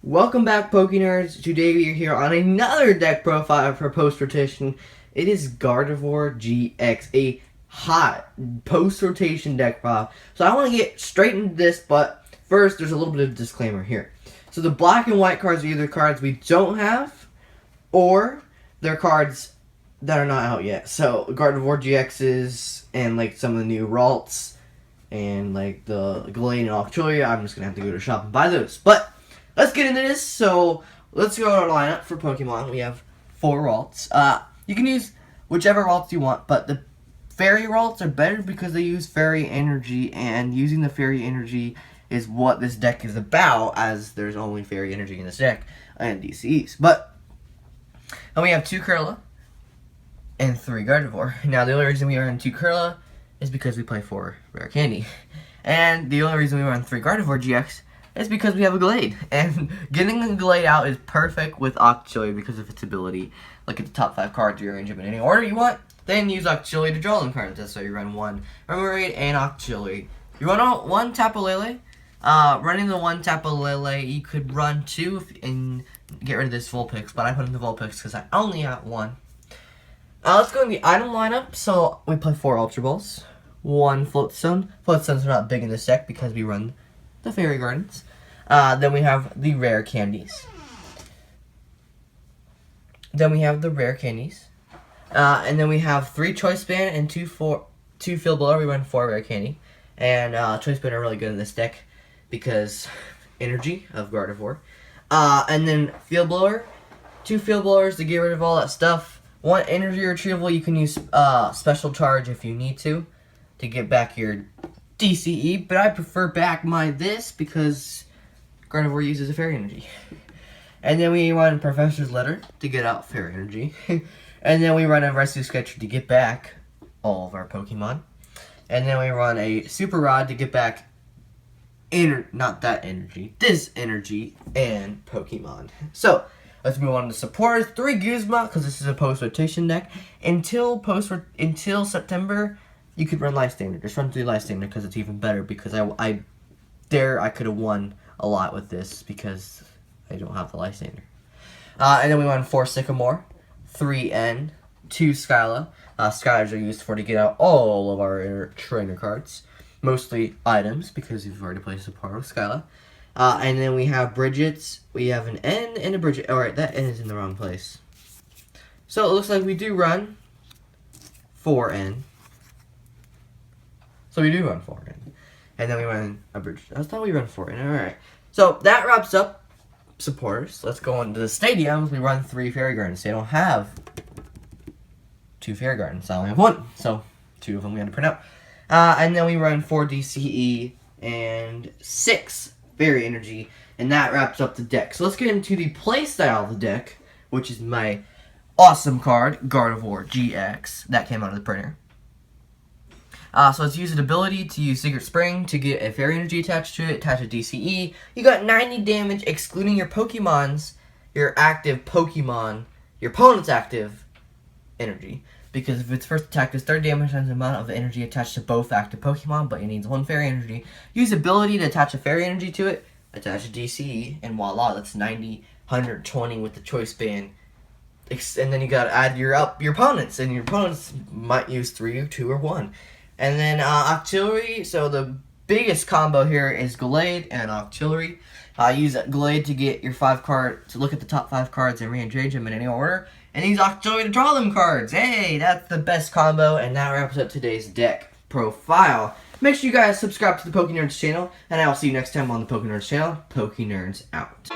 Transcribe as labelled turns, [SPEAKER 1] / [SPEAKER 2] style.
[SPEAKER 1] Welcome back, Poke Nerds. Today we are here on another deck profile for post-rotation. It is Gardevoir GX, a hot post-rotation deck profile. So I want to get straight into this, but first there's a little bit of disclaimer here. So the black and white cards are either cards we don't have, or they're cards that are not out yet. So Gardevoir GXs and like some of the new Ralts and like the Glade and Octolia, I'm just going to have to go to shop and buy those. But let's get into this. So let's go to our lineup for Pokemon. We have 4 Ralts. You can use whichever Ralts you want, but the Fairy Ralts are better because they use Fairy Energy, and using the Fairy Energy is what this deck is about, as there's only Fairy Energy in this deck and DCEs. But and we have 2 Curla and 3 Gardevoir. Now the only reason we run 2 Curla is because we play 4 Rare Candy, and the only reason we run 3 Gardevoir GX is because we have a Glade, and getting a Glade out is perfect with Octolia because of its ability. Look at the top 5 cards, you arrange them in any order you want, then use Octolia to draw them cards. That's why you run 1 Remoraid and Octolia. You run 1 Tapu Lele. Running the 1 Tapu Lele, you could run 2 and get rid of this Vulpix, but I put in the Vulpix because I only have 1. Let's go in the item lineup. So we play 4 Ultra Balls, 1 Floatstone. Floatstones are not big in this deck because we run the Fairy Gardens. Then we have the Rare Candies. And then we have 3 Choice Band and 2 Field Blower. We run 4 Rare Candy. And Choice Band are really good in this deck because energy of Gardevoir. And then Field Blower. 2 Field Blowers to get rid of all that stuff. 1 energy retrieval. You can use Special Charge if you need to get back your DCE, but I prefer back my this because Gardevoir uses a Fairy Energy. And then we run Professor's Letter to get out Fairy Energy. And then we run a Rescue Sketcher to get back all of our Pokemon. And then we run a Super Rod to get back this energy and Pokemon. So let's move on to supporters. 3 Guzma, because this is a post-rotation deck. Until September, you could run Lysander. Just run 3 Lysander because it's even better, because I could have won a lot with this because I don't have the Lysander. And then we run 4 Sycamore, 3 N, 2 Skyla. Skylars are used to get out all of our trainer cards. Mostly items, because you've already played support with Skyla. And then we have Bridget's. We have an N and a Bridget. Alright, that N is in the wrong place. So it looks like we do run 4 N. So we do run 4 N. And then we run a Bridget. I thought we run 4 N. Alright. So that wraps up supporters. Let's go on to the stadiums. We run 3 Fairy Gardens. They don't have 2 Fairy Gardens. I only have 1. So 2 of them we had to print out. And then we run 4 DCE and 6 Fairy Energy, and that wraps up the deck. So let's get into the playstyle of the deck, which is my awesome card, Gardevoir GX, that came out of the printer. So let's use an ability to use Secret Spring to get a Fairy Energy attached to it, attach a DCE. You got 90 damage, excluding your active Pokemon, your opponent's active energy. Because if its first attack is 30 damage times the amount of energy attached to both active Pokemon, but it needs 1 Fairy Energy. Use ability to attach a Fairy Energy to it, attach a DCE, and voila, that's 90, 120 with the Choice Band. And then you gotta add your opponents, and your opponents might use 3, 2, or 1. And then Octillery, so the biggest combo here is Glade and Octillery. Use Glade to get your 5 card, to look at the top 5 cards and rearrange them in any order. And use Octillery to draw them cards. Hey, that's the best combo, and that wraps up today's deck profile. Make sure you guys subscribe to the Poke Nerds channel, and I will see you next time on the Poke Nerds channel. Poke Nerds out.